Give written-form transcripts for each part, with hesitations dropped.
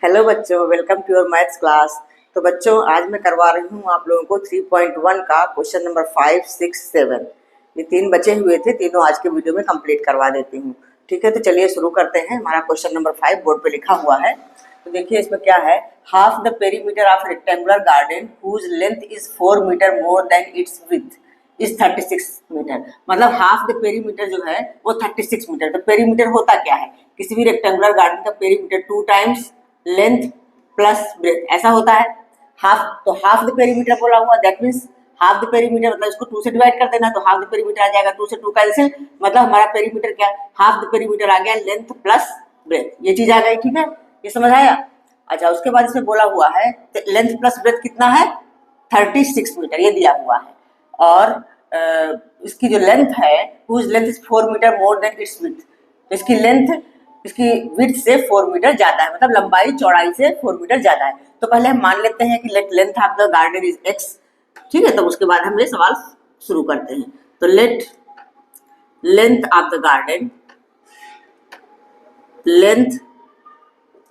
Hello बच्चों, welcome to your maths class. तो बच्चों, आज मैं करवा रही हूँ आप लोगों को 3.1 का क्वेश्चन नंबर 5, 6, 7। ये 3 बचे हुए थे, तीनों आज के वीडियो में कंप्लीट करवा देती हूँ। ठीक है, तो चलिए शुरू करते हैं। हमारा क्वेश्चन नंबर 5 बोर्ड पे लिखा हुआ है। तो देखिए इसमें क्या है। Half the perimeter of rectangular garden whose length is 4 metre more than its width is 36 metre. मतलब हाफ द पेरीमीटर जो है वो 36 मीटर। तो पेरीमीटर होता क्या है, किसी भी रेक्टेंगुलर गार्डन का perimeter 2 times length plus breath ऐसा होता है। हाफ, तो हाफ द पेरीमीटर बोला हुआ, that means half the perimeter मतलब इसको 2 से डिवाइड कर देना, तो हाफ द पेरीमीटर आ जाएगा 2 से 2 कैंसिल। मतलब हमारा पेरीमीटर क्या, हाफ द पेरीमीटर आ गया लेंथ प्लस ब्रेथ, ये चीज आ गई। ठीक है, ये समझ आया। अच्छा, उसके बाद इसमें बोला हुआ है लेंथ प्लस ब्रेथ कितना है, 36 मीटर ये दिया हुआ है। और इसकी जो लेंथ है whose length is 4 metre more than its width, इसकी लेंथ इसकी विड्थ से 4 मीटर ज्यादा है, मतलब लंबाई चौड़ाई से 4 मीटर ज्यादा है। तो पहले हम मान लेते हैं कि length of the garden is x। ठीक है, तो उसके बाद हम ये सवाल शुरू करते हैं। तो let length of the garden, length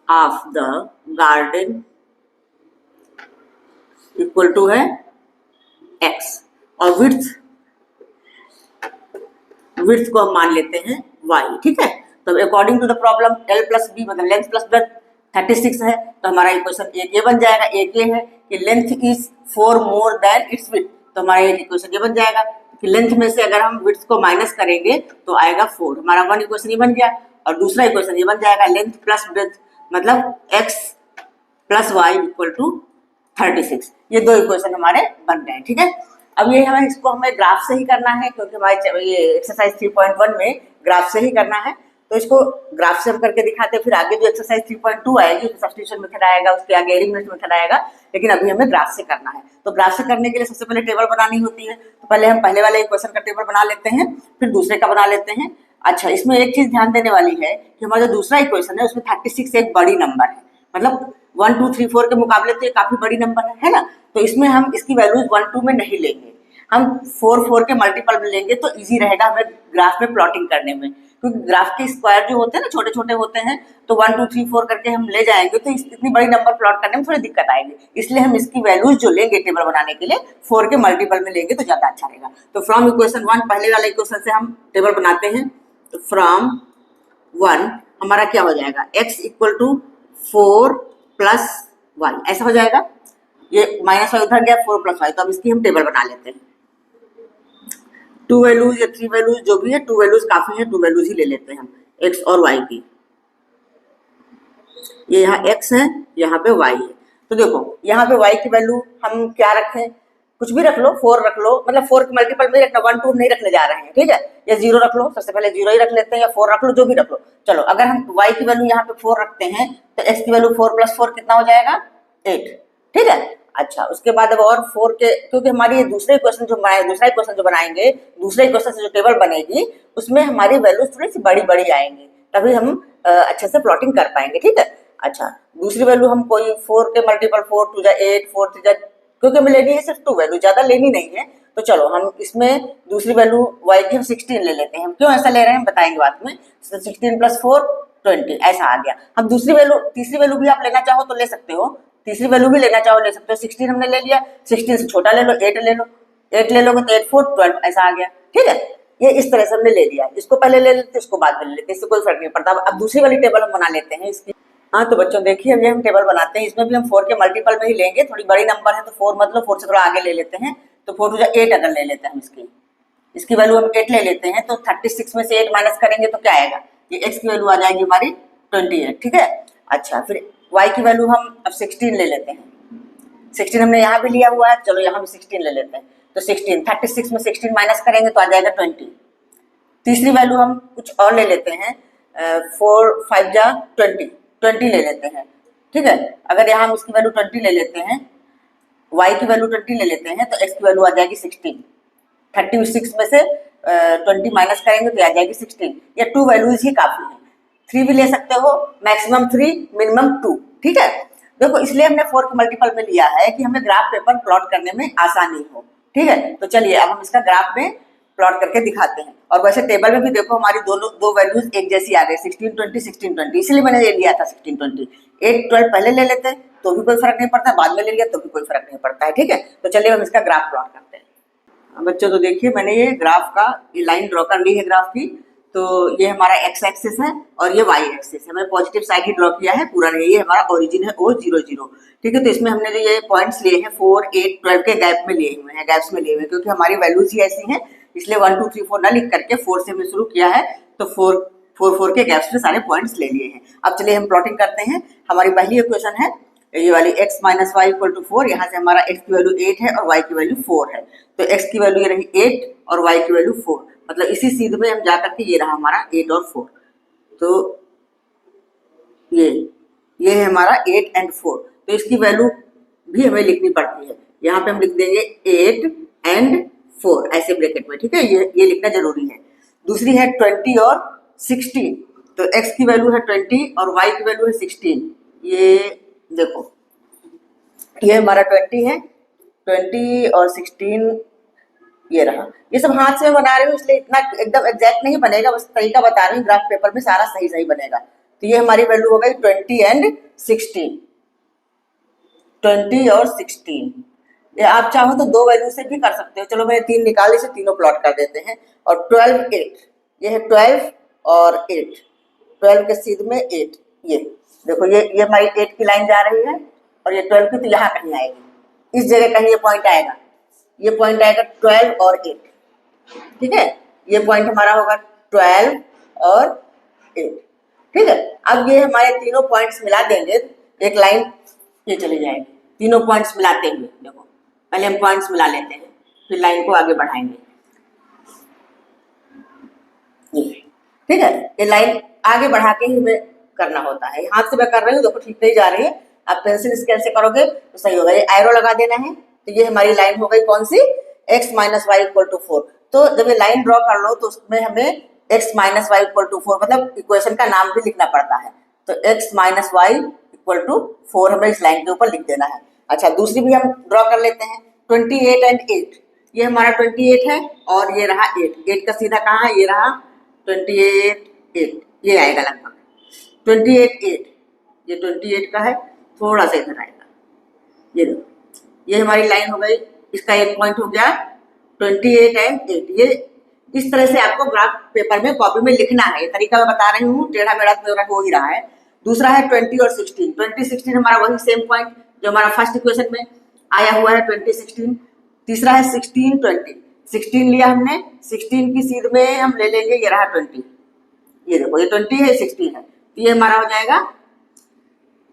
of the garden equal to है x, और विड्थ को हम मान लेते हैं y। ठीक है, तो according to the problem L plus B मतलब लेंथ प्लस ब्रेथ 36 है, तो हमारा इक्वेशन एक ये बन जाएगा। एक ये है कि length is 4 more than its width, तो हमारा एक इक्वेशन ये बन जाएगा कि लेंथ में से अगर हम विड्थ को माइनस करेंगे तो आएगा 4, हमारा वन इक्वेशन ये बन गया। और दूसरा इक्वेशन ये बन जाएगा लेंथ प्लस ब्रेथ मतलब x plus y equal to 36। ये दो इक्वेशन हमारे बन गए। ठीक है, अब ये हमें इसको हमें ग्राफ से ही करना है, क्योंकि हमारे ये एक्सरसाइज 3.1 में ग्राफ से ही करना है। तो इसको ग्राफ से हम करके दिखाते हैं, फिर आगे जो एक्सरसाइज 3.2 आएगी उसमें सब्स्टिट्यूशन मेथड आएगा, उसके आगे एलिमिनेशन मेथड आएगा, लेकिन अभी हमें ग्राफ से करना है। तो ग्राफ से करने के लिए सबसे पहले टेबल बनानी होती है। तो पहले हम पहले वाले इक्वेशन का टेबल बना लेते हैं, फिर दूसरे का बना लेते हैं। अच्छा, इसमें एक चीज ध्यान देने वाली है कि हमारा जो दूसरा इक्वेशन है उसमें 36 एक बड़ी नंबर है, मतलब 1, 2, 3, 4 के मुकाबले तो ये काफी बड़ी नंबर है ना। तो इसमें हम इसकी वैल्यूज 1, 2 में नहीं लेंगे, हम 4, 4 के मल्टीपल में लेंगे, तो इजी रहेगा हमें ग्राफ में प्लॉटिंग करने में। क्योंकि ग्राफ के स्क्वायर जो होते हैं ना छोटे छोटे होते हैं, तो 1, 2, 3, 4 करके हम ले जाएंगे तो इतनी बड़ी नंबर प्लॉट करने में थोड़ी दिक्कत आएगी। इसलिए हम इसकी वैल्यूज जो लेंगे टेबल बनाने के लिए 4 के मल्टीपल में लेंगे तो ज्यादा अच्छा रहेगा। तो फ्रॉम इक्वेशन 1 पहले वाले इक्वेशन से हम टेबल बनाते हैं। तो फ्रॉम 1 हमारा क्या हो जाएगा, x equal to 4 plus y, ऐसा हो जाएगा। ये माइनस वाई उधर गया, 4 प्लस वाई, तो अब इसकी हम टेबल बना लेते हैं। 2 वैल्यूज या 3 वैल्यूज जो भी है, 2 वैल्यूज काफी है, 2 वैल्यूज ही ले लेते हैं हम x और y की। ये यहाँ x है, यहाँ पे y है। तो देखो यहाँ पे y की वैल्यू हम क्या रखें, कुछ भी रख लो, 4 रख लो, मतलब 4 के मल्टीपल में रखना, 1, 2 नहीं रखने जा रहे हैं। ठीक है, या 0 रख लो, सबसे पहले 0 ही रख लेते हैं, या 4 रख लो, जो भी रख लो। चलो, अगर हम y की वैल्यू यहाँ पे 4 रखते हैं तो x की वैल्यू 4 प्लस 4 कितना हो जाएगा, 8। ठीक है, अच्छा, उसके बाद अब और 4 के, क्योंकि हमारी ये दूसरे इक्वेशन जो बनाए, दूसरा इक्वेशन जो बनाएंगे, दूसरे इक्वेशन से जो टेबल बनेगी उसमें हमारी वैल्यूज थोड़ी सी बड़ी बड़ी आएंगी, तभी हम अच्छे से प्लॉटिंग कर पाएंगे। ठीक है, अच्छा, दूसरी वैल्यू हम कोई 4 के मल्टीपल 4 2 जा 8, 4 3 जा, क्योंकि हमें लेनी है सिर्फ 2 वैल्यू, ज्यादा लेनी नहीं है। तो चलो हम इसमें दूसरी वैल्यू y की हम 16 ले लेते हैं। हम क्यों ऐसा ले रहे हैं बताएंगे बाद में। 16 प्लस 4 20 ऐसा आ गया। हम दूसरी वैल्यू, तीसरी वैल्यू भी आप लेना चाहो तो ले सकते हो, तीसरी वैल्यू भी लेना चाहो ले सकते हो। 16 हमने ले लिया, 16 से छोटा ले लो, 8 ले लो, 8 ले लोगे तो 8 4 12 ऐसा आ गया। ठीक है, ये इस तरह से हमने ले लिया, इसको पहले ले लेते, इसको बाद में ले लेते, इससे कोई फर्क नहीं पड़ता। अब दूसरी वाली टेबल हम बना लेते हैं इसकी। हाँ, तो बच्चों देखिए अब ये हम टेबल बनाते हैं, इसमें भी हम 4 के मल्टीपल में ही लेंगे, थोड़ी बड़ी नंबर है तो 4 मतलब 4 से थोड़ा आगे ले लेते हैं। तो 4 2 8 अगर ले लेते हैं हम इसकी वैल्यू हम 8 ले लेते हैं, तो 36 में से 8 माइनस करेंगे तो क्या आएगा, ये x की वैल्यू आ जाएगी हमारी 28। ठीक है, अच्छा, फिर y की वैल्यू हम अब 16 ले लेते हैं। 16 हमने यहाँ भी लिया हुआ है, चलो यहाँ भी 16 ले लेते हैं। तो 16, 36 में 16 माइनस करेंगे तो आ जाएगा 20। तीसरी वैल्यू हम कुछ और ले लेते हैं, 4 5 जा 20 ले लेते हैं। ठीक है, अगर यहाँ हम इसकी वैल्यू 20 ले लेते हैं, y की वैल्यू 20 ले लेते हैं, तो x की वैल्यू आ जाएगी 16। 36 में से 20 माइनस करेंगे तो आ जाएगी 16। या 2 वैल्यूज ही काफी है, 3 भी ले सकते हो, मैक्सिमम 3 मिनिमम 2। ठीक है, देखो इसलिए हमने 4 के मल्टीपल में लिया है कि हमें ग्राफ पेपर प्लॉट करने में आसानी हो। ठीक है, तो चलिए अब हम इसका ग्राफ में प्लॉट करके दिखाते हैं। और वैसे टेबल में भी देखो हमारी दो वैल्यूज एक जैसी आ गई, 16 20 16 20, इसलिए मैंने ये लिया था 16 20। 8 12 पहले ले लेते हैं तो भी कोई फर्क नहीं पड़ता, बाद में ले लिया तो भी कोई फर्क नहीं पड़ता है। ठीक है, तो चलिए हम इसका ग्राफ प्लॉट करते हैं। बच्चों तो देखिए मैंने ये ग्राफ का ये लाइन ड्रॉ कर ली है ग्राफ की। तो ये हमारा एक्स एक्सिस है और ये वाई एक्सिस है। मैंने पॉजिटिव साइड ही ड्रॉ किया है, पूरा नहीं। ये हमारा ओरिजिन है O 0 0। ठीक है, तो इसमें हमने जो ये पॉइंट्स लिए हैं 4 8 12 के गैप में लिए हुए हैं, गैप्स में लिए हुए हैं, क्योंकि हमारी वैल्यूज ही ऐसी हैं, इसलिए 1 2 3 4 ना लिख करके 4 से हमने शुरू किया है। तो 4 के गैप्स में सारे पॉइंट्स ले लिए हैं। अब चलिए हम प्लॉटिंग करते हैं। हमारी पहली इक्वेशन है ये वाली x minus y equal to 4। यहाँ से हमारा x की वैल्यू 8 है और y की वैल्यू 4 है, तो x की वैल्यू ये रही 8 और y की वैल्यू 4। मतलब इसी सीध में हम जा करके ये रहा हमारा 8 और 4। तो ये है हमारा 8 एंड 4। तो इसकी वैल्यू भी हमें लिखनी पड़ती है। यहाँ पे हम लिख देंगे 8 एंड 4 ऐसे ब्रैकेट में। ठीक है, ये लिखना जरूरी है। दूसरी है 20 और 16। तो x की वैल्यू है 20 और y की वैल्यू है 16। ये देखो ये हमारा 20 है, 20 और 16 ये रहा। ये सब हाथ से मैं बना रही हूँ इसलिए इतना एकदम एग्जैक्ट नहीं बनेगा, बस तरीका बता रही हूँ। ग्राफ पेपर में सारा सही सही बनेगा। तो ये हमारी वैल्यू हो गई 20 एंड 16, 20 और 16। ये आप चाहो तो दो वैल्यू से भी कर सकते हो। चलो मैंने 3 निकाले, से तीनों प्लॉट कर देते हैं। और 12 8, ये है 12 और 8, 12 के सीध में 8। ये देखो ये हमारी 8 की लाइन जा रही है और ये 12 की, तो यहाँ कहीं आएगी, इस जगह कहीं ये पॉइंट आएगा। ये पॉइंट आएगा 12 और 8। ठीक है, ये पॉइंट हमारा होगा 12 और 8। ठीक है, अब ये हमारे तीनों पॉइंट्स मिला देंगे, एक लाइन ये चली जाएगी। तीनों पॉइंट्स मिलाते हुए देखो, पहले हम पॉइंट्स मिला लेते हैं, फिर लाइन को आगे बढ़ाएंगे। ठीक है, ये लाइन आगे बढ़ा के ही हमें करना होता है। हाथ से मैं कर रही हूँ, देखो ठीक नहीं जा रही है। आप पेंसिल स्केल से करोगे तो सही होगा। ये एरो लगा देना है। तो ये हमारी लाइन हो गई कौन सी, x minus y equal to 4। तो जब ये लाइन ड्रॉ कर लो तो उसमें हमें x minus y equal to 4 मतलब इक्वेशन का नाम भी लिखना पड़ता है। तो x minus y equal to 4 हमें इस लाइन के ऊपर लिख देना है। अच्छा, दूसरी भी हम ड्रॉ कर लेते हैं। 28 एंड 8, ये हमारा 28 है और ये रहा 8 का सीधा कहाँ है, ये रहा 28 8, ये आएगा लगभग 28 8। ये 28 का है, थोड़ा सा इधर आएगा। ये देखो, ये हमारी लाइन हो गई। इसका एक पॉइंट हो गया 28 एंड 8। ये इस तरह से आपको ग्राफ पेपर में कॉपी में लिखना है। ये तरीका मैं बता रही हूँ, टेढ़ा मेढ़ा मेरा हो ही रहा है। दूसरा है 20 और 16। 20 16 हमारा वही सेम पॉइंट जो हमारा फर्स्ट इक्वेशन में आया हुआ है 20 16। तीसरा है 16 20। 16 लिया हमने, 16 की सीध में हम ले लेंगे, ये रहा 20। ये देखो, ये 20 है, 16 है, तो ये हमारा हो जाएगा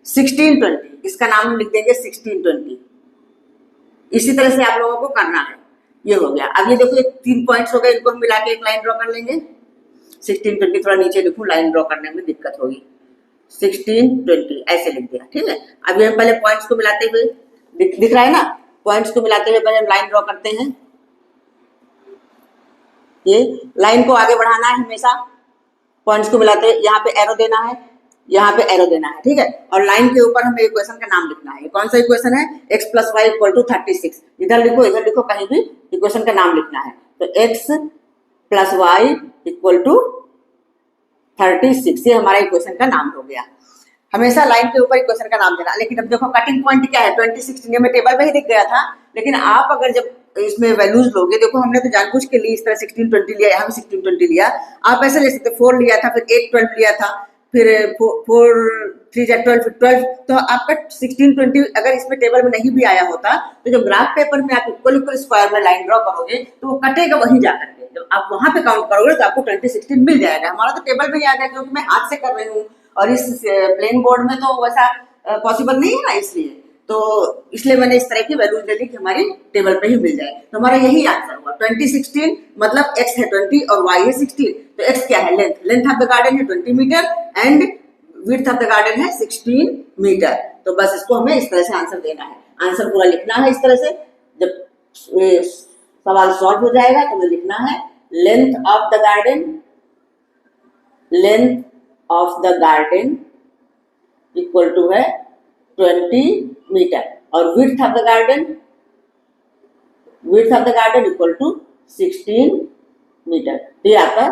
16 20। इसका नाम हम लिख देंगे 16 20। इसी तरह से आप लोगों को करना है। ये हो गया। अब ये देखो, ये 3 पॉइंट्स हो गए, इनको हम मिला के एक लाइन ड्रॉ कर लेंगे। 16 20 थोड़ा नीचे लिखूं, लाइन ड्रॉ करने में दिक्कत होगी। 16 20 ऐसे लिख दिया। ठीक है, अब ये हम पहले पॉइंट्स को मिलाते हुए दिख रहा है ना, पॉइंट्स को मिलाते हुए पहले हम लाइन ड्रॉ करते हैं। ये लाइन को आगे बढ़ाना है हमेशा, पॉइंट्स को मिलाते हुए यहाँ पे एरो देना है, यहाँ पे एरो देना है। ठीक है, और लाइन के ऊपर हमें इक्वेशन का नाम लिखना है। कौन सा इक्वेशन है, x plus y equal to 36। इधर लिखो, इधर लिखो, कहीं भी इक्वेशन का नाम लिखना है। तो x plus y equal to 36, ये हमारा इक्वेशन का नाम हो गया। हमेशा लाइन के ऊपर इक्वेशन का नाम देना। लेकिन अब देखो कटिंग पॉइंट क्या है, 20 16। ये में टेबल में ही दिख गया था, लेकिन आप अगर जब इसमें वैल्यूज लोगे, देखो हमने तो जानबूझ के लिए इस तरह 16 20 लिया, यहाँ 16 20 लिया। आप ऐसे ले सकते, 4 लिया था, फिर 8 12 लिया था, फिर 4 3 12 फिर 12। तो आपका 16 20 अगर इसमें टेबल में नहीं भी आया होता, तो जब ग्राफ पेपर में आप इक्वल स्क्वायर में लाइन ड्रॉ करोगे तो वो कटेगा वहीं जाकर के। जब आप वहां पे काउंट करोगे तो आपको 20 16 मिल जाएगा। हमारा तो टेबल में ही आ गया, क्योंकि मैं हाथ से कर रही हूँ और इस प्लेन बोर्ड में तो वैसा पॉसिबल नहीं है ना, इसलिए मैंने इस तरह की वैल्यूज ले ली कि हमारी टेबल पे ही मिल जाए। तो हमारा यही आंसर हुआ 20 16। मतलब x है 20 और y है 16। तो x क्या है, लेंथ ऑफ द गार्डन है 20 metre and width of the garden है 16 मीटर। तो बस इसको हमें इस तरह से आंसर देना है, आंसर पूरा लिखना है इस तरह से। जब सवाल सॉल्व हो जाएगा तो हमें लिखना है length of the garden equal to है 20 मीटर और width of the garden equal to 16 metre. ये आपका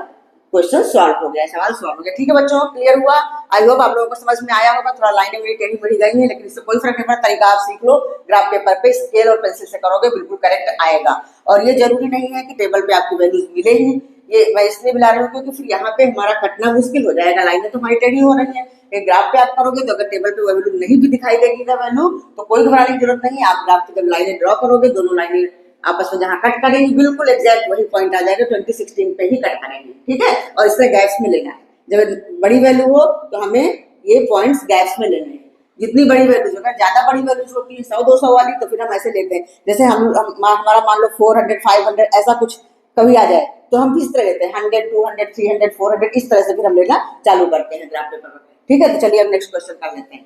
क्वेश्चन सॉल्व हो गया, सवाल सॉल्व हो गया। ठीक है बच्चों, क्लियर हुआ? आई होप आप लोगों को समझ में आया होगा। थोड़ा लाइनें मेरी टेढ़ी मेढ़ी गई हैं, लेकिन इससे कोई फर्क नहीं पड़ता, तरीका आप सीख लो। ग्राफ पेपर पे स्केल और पेंसिल से करोगे, बिल्कुल करेक्ट आएगा। और ये जरूरी नहीं है कि टेबल पे आपकी वैल्यूज मिले ही, ये मैं इसलिए मिला रही हूँ क्योंकि फिर यहाँ पे हमारा कटना मुश्किल हो जाएगा, लाइनें तो हमारी टेढ़ी हो रही है। एक ग्राफ पे आप करोगे तो अगर टेबल पे वैल्यू नहीं भी दिखाई देगी ना वैल्यू, तो कोई घबराने की जरूरत नहीं है। आप ग्राफ पे जब लाइनें ड्रॉ करोगे, दोनों लाइनें आपस में जहां कट करेंगे, बिल्कुल एग्जैक्ट वही पॉइंट आ जाएगा, 2016 पे ही कट करेंगे। ठीक है, और इसमें गैप्स में लेना है। जब बड़ी वैल्यू हो तो हमें ये पॉइंट्स गैप्स में लेने हैं। जितनी बड़ी वैल्यूज होगा, ज्यादा बड़ी वैल्यूज होती है 100-200 वाली, तो फिर हम ऐसे लेते हैं। जैसे हमारा मान लो 400, 500 ऐसा कुछ कभी आ जाए तो हम किस तरह लेते हैं, 100, 200, 300, 400, इस तरह से फिर हम लेना चालू करते हैं ग्राफ पेपर में। ठीक है, तो चलिए अब नेक्स्ट क्वेश्चन कर लेते हैं।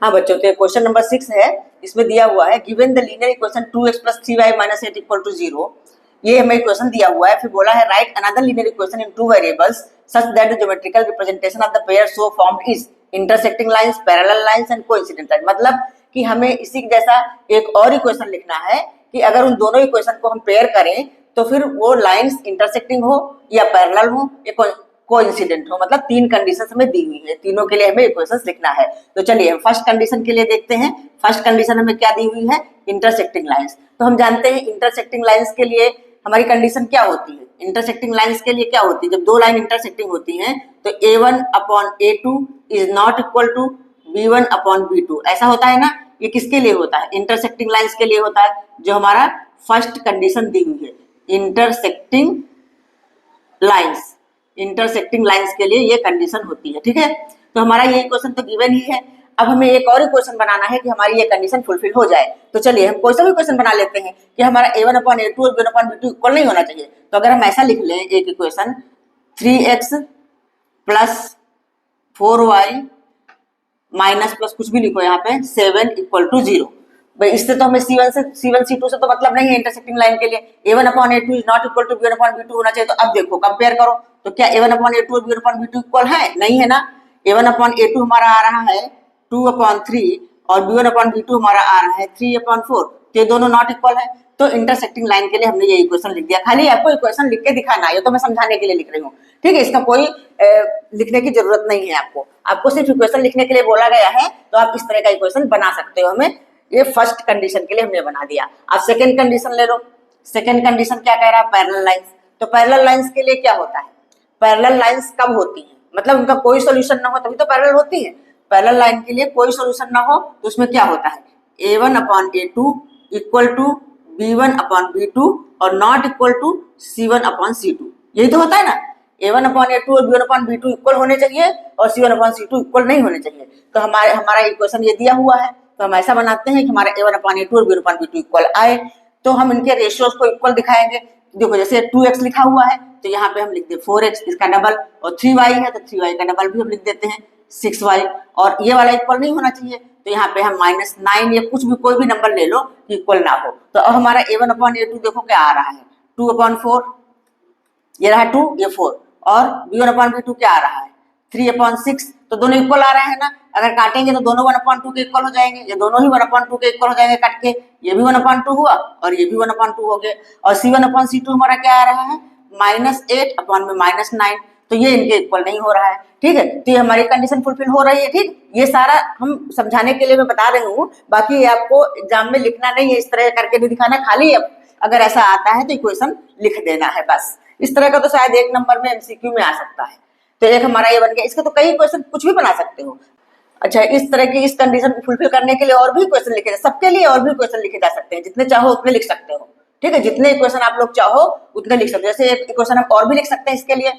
हाँ बच्चों, तो क्वेश्चन नंबर 6 है। इसमें दिया हुआ है given the linear equation 2x + 3y - 8 = 0। ये हमें इक्वेशन दिया हुआ है। फिर बोला है right another linear equation in 2 variables such that the geometrical representation of the pair so formed is intersecting lines, parallel lines and coincident lines. मतलब कि हमें इसी जैसा एक और इक्वेशन लिखना है कि अगर उन दोनों इक्वेशन को हम पेयर करें तो फिर वो लाइंस इंटरसेक्टिंग हो या पैरेलल हो या कोइंसिडेंट हो। मतलब 3 कंडीशन हमें दी हुई है, तीनों के लिए हमें इक्वेशंस लिखना है। तो चलिए हम फर्स्ट कंडीशन के लिए देखते हैं। फर्स्ट कंडीशन हमें क्या दी हुई है, इंटरसेक्टिंग लाइंस। तो हम जानते हैं इंटरसेक्टिंग लाइंस के लिए हमारी कंडीशन क्या होती है। इंटरसेक्टिंग लाइंस के लिए क्या होती है, जब दो लाइन इंटरसेक्टिंग होती हैं तो A1/A2 is not equal to B1/B2, ऐसा होता है ना। ये किसके लिए होता है, इंटरसेक्टिंग लाइंस के लिए होता है, जो हमारा फर्स्ट कंडीशन दी हुई है। इंटरसेक्टिंग लाइंस, इंटरसेक्टिंग लाइंस के लिए ये कंडीशन होती है। ठीक है, तो हमारा ये इक्वेशन तो गिवन ही है। अब हमें एक और इक्वेशन बनाना है कि हमारी ये कंडीशन फुलफिल हो जाए। तो चलिए हम कोई सा भी इक्वेशन बना लेते हैं कि हमारा A1/A2 और B1/B2 इक्वल नहीं होना चाहिए। तो अगर हम ऐसा लिख लें एक equation 3x + 4y minus plus कुछ भी लिखो यहाँ पे 7 = 0। भाई इससे तो हमें C1 C2 से तो मतलब नहीं है इंटरसेक्टिंग लाइन के लिए। A1/A2 is not equal to B1/B2 होना चाहिए। तो अब देखो कंपेयर करो, तो क्या A1/A2 और B1/B2 इक्वल है? नहीं है ना। A1/A2 हमारा आ रहा है 2/3 और B1/B2 हमारा आ रहा है 3/4। तो ये दोनों नॉट इक्वल है। तो इंटरसेक्टिंग लाइन के लिए हमने ये इक्वेशन लिख दिया। खाली आपको इक्वेशन लिख के दिखाना है, ये तो मैं समझाने के लिए लिख रही हूँ। ठीक है, इसका कोई लिखने की जरूरत नहीं है आपको। आपको सिर्फ इक्वेशन लिखने के लिए बोला गया है, तो आप इस तरह का इक्वेशन बना सकते हो। हमें ये फर्स्ट कंडीशन के लिए हमने बना दिया। अब सेकंड कंडीशन ले लो। सेकंड कंडीशन क्या कह रहा है, पैरेलल लाइंस। तो पैरेलल लाइंस के लिए क्या होता है, पैरेलल लाइंस कब होती है, मतलब उनका कोई सोल्यूशन ना हो तभी तो पैरेलल होती है। पैरेलल लाइन के लिए कोई सोल्यूशन ना हो तो उसमें क्या होता है, A1/A2 इक्वल टू B1/B2 और नॉट इक्वल टू C1/C2। यही तो होता है ना। A1/A2 और B1/B2 इक्वल होने चाहिए और C1/C2 इक्वल नहीं होने चाहिए। तो हमारा इक्वेशन ये दिया हुआ है, तो हम ऐसा बनाते हैं कि हमारा A1/A2 और B1/B2 इक्वल आए। तो हम इनके रेशियोज को इक्वल दिखाएंगे। देखो जैसे 2x लिखा हुआ है तो यहाँ पे हम लिख दे 4x इसका डबल, और 3y है तो 3y का डबल भी हम लिख देते हैं 6y। और ये वाला इक्वल नहीं होना चाहिए, तो यहाँ पे हम -9 या कुछ भी कोई भी नंबर ले लो कि इक्वल ना हो। तो अब हमारा A1/A2 देखो क्या आ रहा है 2/4, ये रहा 2 ये 4, और B1/B2 क्या आ रहा है 3/6। तो दोनों इक्वल आ रहे हैं ना। अगर काटेंगे तो दोनों 1/2 के इक्वल हो जाएंगे, ये दोनों ही 1/2 के इक्वल हो जाएंगे काट के। ये भी 1/2 हुआ और ये भी 1/2 हो गए। और C1/C2 हमारा क्या आ रहा है -8/9। तो ये इनके इक्वल नहीं हो रहा है। ठीक है, तो ये हमारी कंडीशन फुलफिल हो रही है। ठीक, ये सारा हम समझाने के लिए मैं बता रही हूँ, बाकी आपको एग्जाम में लिखना नहीं है, इस तरह करके नहीं दिखाना। खाली अगर ऐसा आता है तो इक्वेशन लिख देना है बस। इस तरह का तो शायद 1 नंबर में MCQ में आ सकता है। तो एक हमारा ये बन गया। इसके तो कई क्वेश्चन कुछ भी बना सकते हो। अच्छा, इस तरह की इस कंडीशन को फुलफिल करने के लिए और भी क्वेश्चन लिखे जा, सबके लिए और भी क्वेश्चन लिखे जा सकते हैं। जितने चाहो उतने लिख सकते हो। ठीक है, जितने इक्वेशन आप लोग चाहो उतने लिख सकते हो। जैसे एक इक्वेशन हम और भी लिख सकते हैं इसके लिए।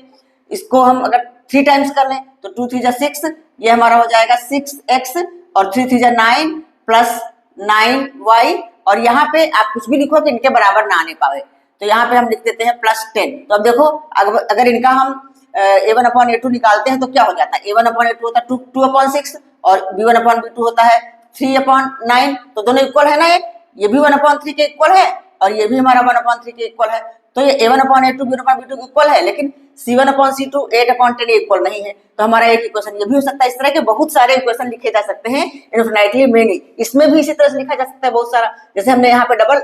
इसको हम अगर 3 टाइम्स कर लें तो 2 3 6, ये हमारा हो जाएगा 6x, और 3 3 9 प्लस 9y। और यहाँ पे आप कुछ भी लिखो कि इनके बराबर ना आने पाए, तो यहाँ पे हम लिख देते हैं +10। तो अब देखो अगर इनका हम A1/A2 निकालते हैं तो क्या हो जाता है, A1/A2 होता है 2/6 और B1/B2 होता है 3/9। तो दोनों इक्वल है ना। ये भी 1/3 के इक्वल है और ये भी हमारा 1/3 के इक्वल है। तो ये A1/A2 B1/B2 के इक्वल है, लेकिन C1/C2 8/10 इक्वल नहीं है। तो हमारा एक इक्वेशन ये भी हो सकता है। इस तरह के बहुत सारे इक्वेशन लिखे जा सकते हैं इनफिनिटली मेनी। इसमें भी इसी तरह से लिखा जा सकता है बहुत सारा। जैसे हमने यहाँ पे डबल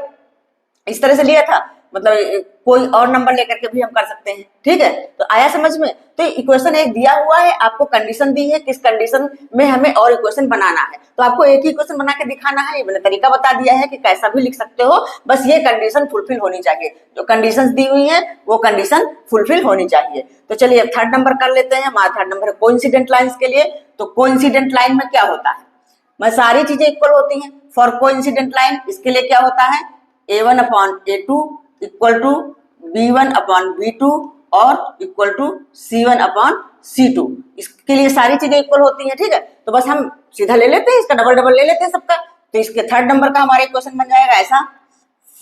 इस तरह से लिया था, मतलब कोई और नंबर लेकर के भी हम कर सकते हैं, ठीक है। तो आया समझ में। तो इक्वेशन एक दिया हुआ है, आपको कंडीशन दी है, किस कंडीशन में हमें और इक्वेशन बनाना है, तो आपको एक ही इक्वेशन बना के दिखाना है। ये मैंने तरीका बता दिया है कि कैसा भी लिख सकते हो, बस ये कंडीशन फुलफिल होनी चाहिए। जो कंडीशंस दी हुई है वो कंडीशन फुलफिल होनी चाहिए। तो चलिए अब थर्ड नंबर कर लेते हैं। हमारा थर्ड नंबर है कोइंसिडेंट लाइंस के लिए। तो कोइंसिडेंट लाइन में क्या होता है, मैं सारी चीजें इक्वल होती हैं। फॉर कोइंसिडेंट लाइन इसके लिए क्या होता है, a1 upon a2 equal to b1 upon b2 और equal to c1 upon c2। इसके लिए सारी चीजें इक्वल होती हैं, ठीक है। तो बस हम सीधा ले लेते हैं, इसका डबल डबल ले लेते हैं सबका। तो इसके थर्ड नंबर का हमारा इक्वेशन बन जाएगा ऐसा,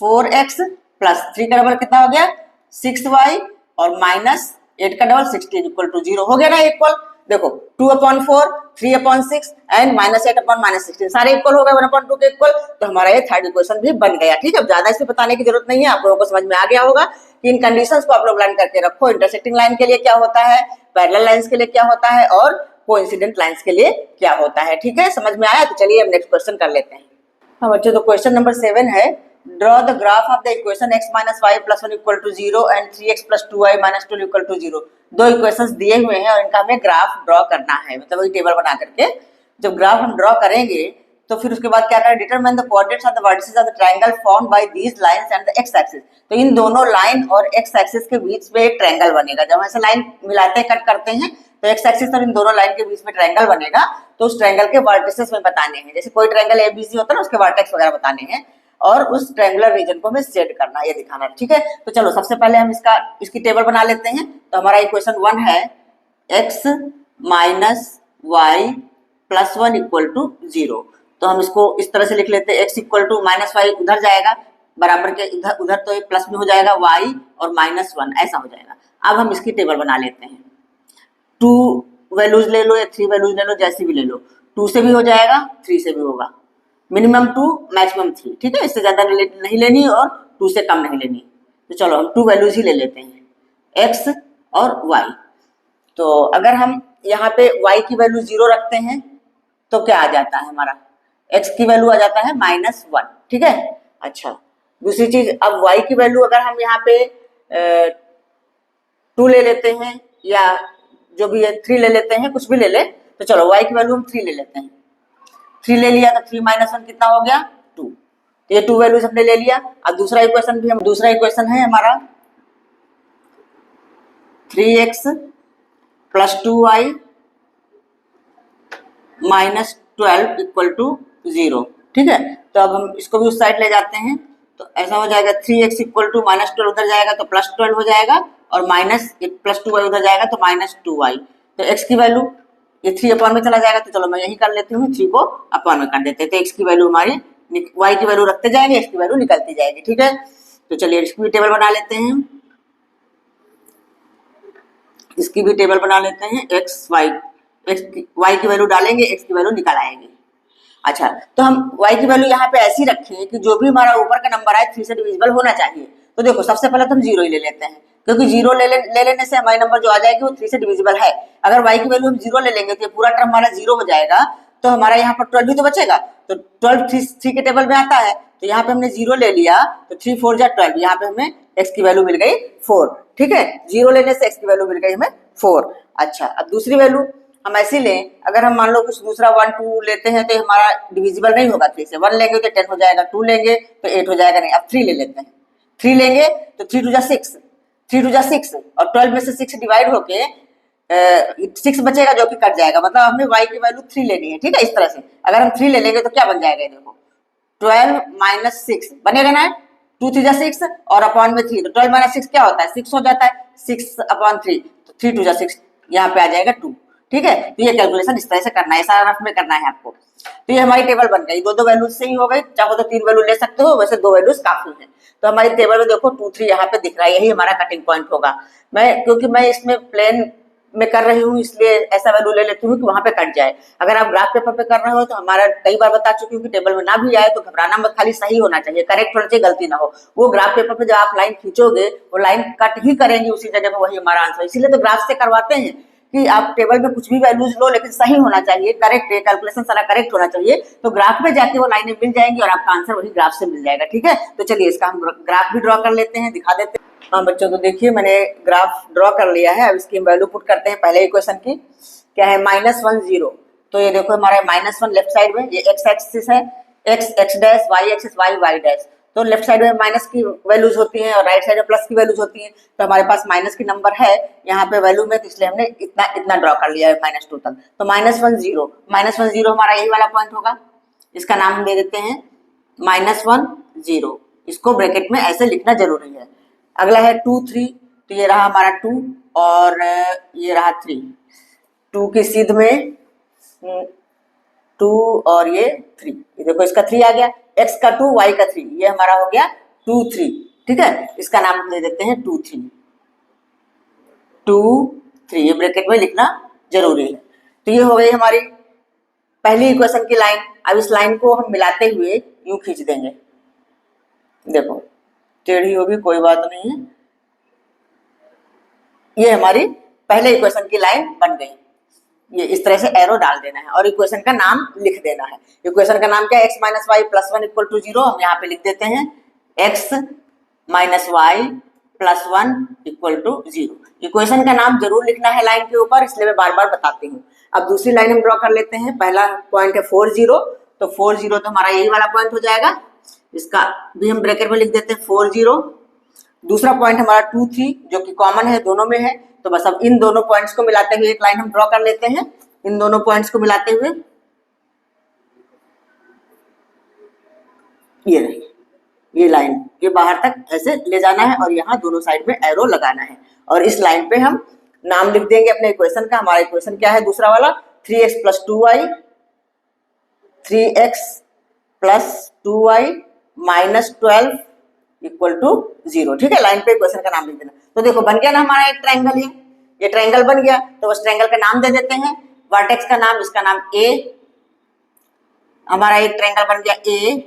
4x प्लस 3 का डबल कितना हो गया 6y और माइनस 8 का डबल 16 इक्वल टू 0 हो गया ना इक्वल। देखो 2 upon 4, 3 upon 6 and minus 8 upon minus 16 सारे इक्वल हो गए 1 अपॉन 2 के इक्वल। तो हमारा ये थर्ड इक्वेशन भी बन गया, ठीक है। अब ज्यादा इसमें बताने की जरूरत नहीं है, आप लोगों को समझ में आ गया होगा कि इन कंडीशंस को आप लोग लाइन करके रखो। इंटरसेक्टिंग लाइन के लिए क्या होता है, पैरेलल लाइंस के लिए क्या होता है और कोइंसिडेंट लाइंस के लिए क्या होता है, ठीक है। समझ में आया। तो चलिए अब नेक्स्ट क्वेश्चन कर लेते हैं। हाँ बच्चों, तो क्वेश्चन नंबर 7 है, draw the graph of the equation x minus y plus 1 equal to 0 and 3x plus 2y minus 2 equal to 0। दो इक्वेशंस दिए हुए हैं और इनका हमें ग्राफ ड्रॉ करना है, मतलब वही टेबल बना करके। जब ग्राफ हम ड्रॉ करेंगे तो फिर उसके बाद क्या करें, determine the coordinates of the vertices of the triangle formed by these lines and the x axis. तो इन दोनों लाइन और एक्स एक्सिस के बीच में एक ट्रायंगल बनेगा। जब ऐसे लाइन मिलाते हैं, कट करते हैं, तो एक्स एक्सिस और इन दोनों लाइन के बीच में ट्रायंगल बनेगा। तो उस ट्रायंगल के वर्टिसेस में बताने हैं, जैसे कोई ट्रायंगल एबीसी होता है ना, उसके वर्टेक्स वगैरह बताने हैं और उस ट्रायंगुलर रीजन को हमें सेट करना है, ये दिखाना है, ठीक है। तो चलो सबसे पहले हम इसकी टेबल बना लेते हैं। तो हमारा इक्वेशन 1 है x minus y plus 1 equal to 0। तो हम इसको इस तरह से लिख लेते हैं, x equal to minus y उधर जाएगा, बराबर के इधर उधर तो एक प्लस में हो जाएगा y और माइनस 1 ऐसा हो जाएगा। अब हम इसकी टेबल बना लेते हैं। 2 वैल्यूज ले लो या 3 वैल्यूज ले लो, जैसी भी ले लो। 2 से भी हो जाएगा, 3 से भी होगा। मिनिमम 2 मैक्सिमम 3, ठीक है। इससे ज्यादा नहीं लेनी और 2 से कम नहीं लेनी। तो चलो हम 2 वैल्यूज ही ले लेते हैं, x और y। तो अगर हम यहाँ पे y की वैल्यू 0 रखते हैं तो क्या आ जाता है, हमारा x की वैल्यू आ जाता है -1, ठीक है। अच्छा, दूसरी चीज, अब y की वैल्यू अगर हम यहाँ पे 2 ले लेते हैं या जो भी है 3 ले लेते हैं, कुछ भी ले ले। तो चलो y की वैल्यू हम 3 ले लेते हैं। 3 ले लिया तो 3 माइनस 1 कितना हो गया 2। तो ये 2 वैल्यूज हमने ले लिया। अब दूसरा इक्वेशन है हमारा 3x plus 2y minus 12 equal to 0, ठीक है। तो अब हम इसको भी उस साइड ले जाते हैं। तो ऐसा हो जाएगा 3x इक्वल टू माइनस 12 उधर जाएगा तो प्लस 12 हो जाएगा और माइनस प्लस 2y उधर जाएगा तो माइनस 2y। तो x की वैल्यू ये 3 अपॉन में चला जाएगा। तो चलो मैं यही कर लेती हूँ, 3 को अपॉन में कर देते हैं। तो x की वैल्यू हमारी y की वैल्यू रखते जाएंगे, x की वैल्यू निकलती जाएगी, ठीक है। तो चलिए इसकी भी टेबल बना लेते हैं। इसकी भी टेबल बना लेते हैं, y की वैल्यू डालेंगे, x की वैल्यू निकल आएगी। अच्छा, तो हम y की वैल्यू यहाँ पे ऐसी रखें कि जो भी हमारा ऊपर का नंबर है 3 से डिविजिबल होना चाहिए। तो देखो सबसे पहले तो हम 0 ही ले लेते हैं, क्योंकि 0 ले लेने से हमारी नंबर जो आ जाएगी वो 3 से डिविजिबल है। अगर y की वैल्यू हम 0 ले लेंगे तो पूरा टर्म हमारा 0 हो जाएगा। तो हमारा यहाँ पर 12 भी तो बचेगा। तो 12 3 के टेबल में आता है। तो यहाँ पे हमने 0 ले लिया तो 3 4 जा 12, यहाँ पे हमें x की वैल्यू मिल गई 4, ठीक है। 0 लेने से x की वैल्यू मिल गई हमें 4। अच्छा, अब दूसरी वैल्यू हम ऐसी लें, अगर हम मान लो कुछ दूसरा 1 2 लेते हैं तो हमारा डिविजिबल नहीं होगा 3 से। 1 लेंगे तो 10 हो जाएगा, 2 लेंगे तो 8 हो जाएगा, नहीं। अब 3 ले लेते हैं। 3 लेंगे तो 3 2 जा 6, 3 2 जा 6 और 12 में से 6 डिवाइड होके 6 बचेगा जो कि कट जाएगा, मतलब हमें y की वैल्यू 3 लेनी है, ठीक है। इस तरह से अगर हम 3 ले लेंगे तो क्या बन जाएगा, देखो 12 माइनस 6 बनेगा ना, 2 3 जा 6 और अपॉन में 3। तो 12 माइनस 6 क्या होता है, 6 हो जाता है। 6 अपॉन 3 तो 3 2 जा 6, यहाँ पे आ जाएगा 2, ठीक है। तो ये कैलकुलेशन इस तरह से करना है, सारा रफ में करना है आपको। तो ये हमारी टेबल बन गई, दो वैल्यूज से ही हो गई। चाहो तो 3 वैल्यू ले सकते हो, वैसे 2 वैल्यूज काफी है। तो हमारी टेबल में देखो 2 3 यहाँ पे दिख रहा है, यही हमारा कटिंग पॉइंट होगा। क्योंकि मैं इसमें प्लेन में कर रही हूँ इसलिए ऐसा वैल्यू ले लेती हूँ कि वहां पे कट जाए। अगर आप ग्राफ पेपर पे कर रहे हो तो हमारा कई बार बता चुकी हूँ कि टेबल में ना भी आए तो घबराना मत, खाली सही होना चाहिए, करेक्ट होना चाहिए, गलती ना हो। वो ग्राफ पेपर पे जब आप लाइन खींचोगे वो लाइन कट ही करेंगी उसी जगह पे, वही हमारा आंसर। इसीलिए तो ग्राफ से करवाते हैं कि आप टेबल में कुछ भी वैल्यूज लो लेकिन सही होना चाहिए, करेक्ट है, कैलकुलेशन सारा करेक्ट होना चाहिए। तो ग्राफ में जाके वो लाइनें मिल जाएंगी और आपका आंसर वही ग्राफ से मिल जाएगा, ठीक है। तो चलिए इसका हम ग्राफ भी ड्रॉ कर लेते हैं, दिखा देते हैं। हाँ बच्चों, तो देखिए मैंने ग्राफ ड्रॉ कर लिया है। अब इसकी वैल्यू पुट करते हैं पहले इक्वेशन की। क्या है, -1 0। तो ये देखो हमारा -1 लेफ्ट साइड में, ये एक्स एक्सिस है, X dash, Y axis Y dash. तो लेफ्ट साइड में माइनस की वैल्यूज होती हैं और राइट साइड में प्लस की वैल्यूज होती हैं। तो हमारे पास माइनस की नंबर है यहाँ पे वैल्यू में, तो इसलिए हमने इतना इतना ड्रॉ कर लिया है -2 तक। तो -1 0, -1 0 हमारा यही वाला पॉइंट होगा। इसका नाम हम दे देते हैं -1 0। इसको ब्रैकेट में ऐसे लिखना जरूरी है। अगला है 2 3। तो ये रहा हमारा 2 और ये रहा 3। 2 की सीध में 2 और ये 3। ये देखो इसका 3 आ गया, x का 2 y का 3, ये हमारा हो गया 2 3। ठीक है, इसका नाम हम दे देते हैं 2 3। 2 3 ये ब्रैकेट में लिखना जरूरी है। तो ये हो गई हमारी पहली इक्वेशन की लाइन। अब इस लाइन को हम मिलाते हुए यूं खींच देंगे। देखो टेढ़ी होगी, कोई बात नहीं है। ये हमारी पहले इक्वेशन की लाइन बन गई। ये इस तरह से एरो डाल देना है और इक्वेशन का नाम लिख देना है। इक्वेशन का नाम क्या है, x - y + 1 = 0। हम यहाँ पे लिख देते हैं x - y + 1 = 0। इक्वेशन का नाम जरूर लिखना है लाइन के ऊपर, इसलिए मैं बार बार बताती हूँ। अब दूसरी लाइन हम ड्रॉ कर लेते हैं। पहला पॉइंट है 4 0, तो 4 0 तो हमारा यही वाला पॉइंट हो जाएगा। इसका भी हम ब्रैकेट में लिख देते हैं 4 0। दूसरा पॉइंट हमारा 2 3 जो कि कॉमन है, दोनों में है। तो बस अब इन दोनों पॉइंट्स को मिलाते हुए एक लाइन हम ड्रॉ कर लेते हैं। इन दोनों पॉइंट्स को मिलाते हुए ये रही ये लाइन, ये बाहर तक ऐसे ले जाना है और यहाँ दोनों साइड में एरो लगाना है। और इस लाइन पे हम नाम लिख देंगे अपने इक्वेशन का। हमारा इक्वेशन क्या है दूसरा वाला, 3x + 2y, 3x + 2y - 12 = 0। ठीक है, लाइन पे इक्वेशन का नाम लिख देना। तो देखो बन गया ना हमारा एक ट्रायंगल। ये ट्रायंगल बन गया। तो उस ट्रायंगल का नाम दे देते हैं, वर्टेक्स का नाम, इसका नाम A। हमारा एक ट्रायंगल बन गया A।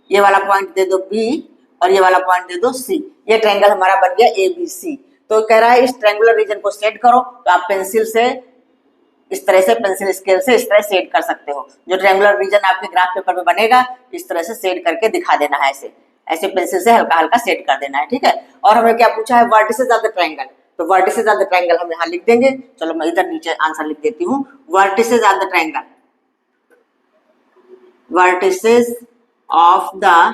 ये वाला पॉइंट दे दो B और ये वाला पॉइंट दे दो C। ये ट्रायंगल हमारा बन गया ABC। तो कह रहा है इस ट्रायंगुलर रीजन को सेट करो। तो आप पेंसिल से इस तरह से, पेंसिल स्केल से इस तरह सेट कर सकते हो। जो ट्रायंगुलर रीजन आपके ग्राफ पेपर में बनेगा, इस तरह से सेट करके दिखा देना है। ऐसे ऐसे पेंसिल से हल्का हल्का सेट कर देना है। ठीक है, और हमें क्या पूछा है, वर्टिसेस ऑफ द ट्रायंगल। तो वर्टिसेस ऑफ द ट्रायंगल हम यहाँ लिख देंगे। चलो मैं इधर नीचे आंसर लिख देती हूँ। Vertices of the triangle, vertices of the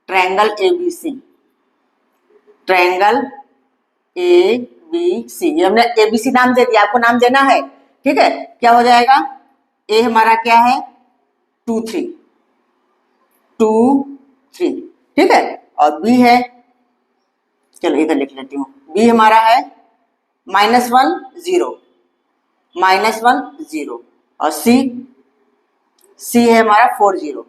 triangle ABC, triangle ABC। ये हमने ABC नाम दे दिया, आपको नाम देना है। ठीक है, क्या हो जाएगा, A हमारा क्या है 2 3, 2 3। ठीक है, और B है, चलो इधर लिख लेती हूँ, B हमारा है -1 0, -1 0। और C है हमारा 4 0,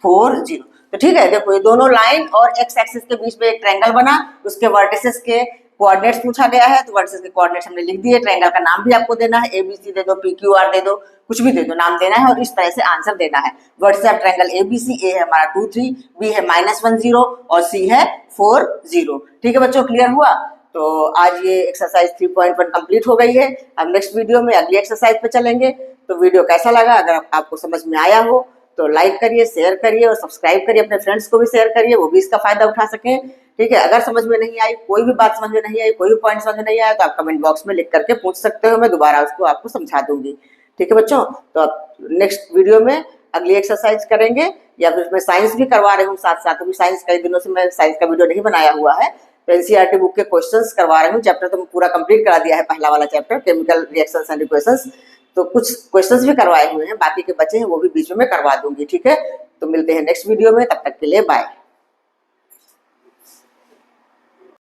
4 0। तो ठीक है, देखो ये दोनों लाइन और एक्स एक्सिस के बीच में एक ट्रायंगल बना। उसके वर्टिसेस के कोऑर्डिनेट्स पूछा गया है, तो वर्टिसेस के कोऑर्डिनेट्स हमने लिख दिए। ट्रायंगल का नाम भी आपको देना है, ABC दे दो, PQR दे दो, कुछ भी दे दो, नाम देना है और इस तरह से आंसर देना है। Vertices of triangle ABC, A है हमारा 2 3, B है -1 0 और C है 4 0। ठीक है बच्चों, क्लियर हुआ? तो आज ये एक्सरसाइज 3.1 कंप्लीट हो गई है। अब नेक्स्ट वीडियो में अगली एक्सरसाइज पे चलेंगे। तो वीडियो कैसा लगा, अगर आपको समझ में आया हो तो लाइक करिए, शेयर करिए और सब्सक्राइब करिए। अपने फ्रेंड्स को भी शेयर करिए, वो भी इसका फायदा उठा सकें। ठीक है, अगर समझ में नहीं आई, कोई भी बात समझ में नहीं आई, कोई भी पॉइंट समझ में नहीं आया, तो आप कमेंट बॉक्स में लिख करके पूछ सकते हो। मैं दोबारा उसको आपको समझा दूंगी। ठीक है बच्चों, तो अब नेक्स्ट वीडियो में अगली एक्सरसाइज करेंगे, या फिर मैं साइंस भी करवा रही हूँ साथ साथ। अभी साइंस कई दिनों से मैं साइंस का वीडियो नहीं बनाया हुआ है। तो NCERT बुक के क्वेश्चंस करवा रही हूँ। चैप्टर तो पूरा कंप्लीट करा दिया है, पहला वाला chapter chemical reactions and equations. तो कुछ क्वेश्चंस भी करवाए हुए हैं, बाकी के बचे हैं वो भी बीच में करवा दूंगी। ठीक है, तो मिलते हैं नेक्स्ट वीडियो में, तब तक के लिए बाय।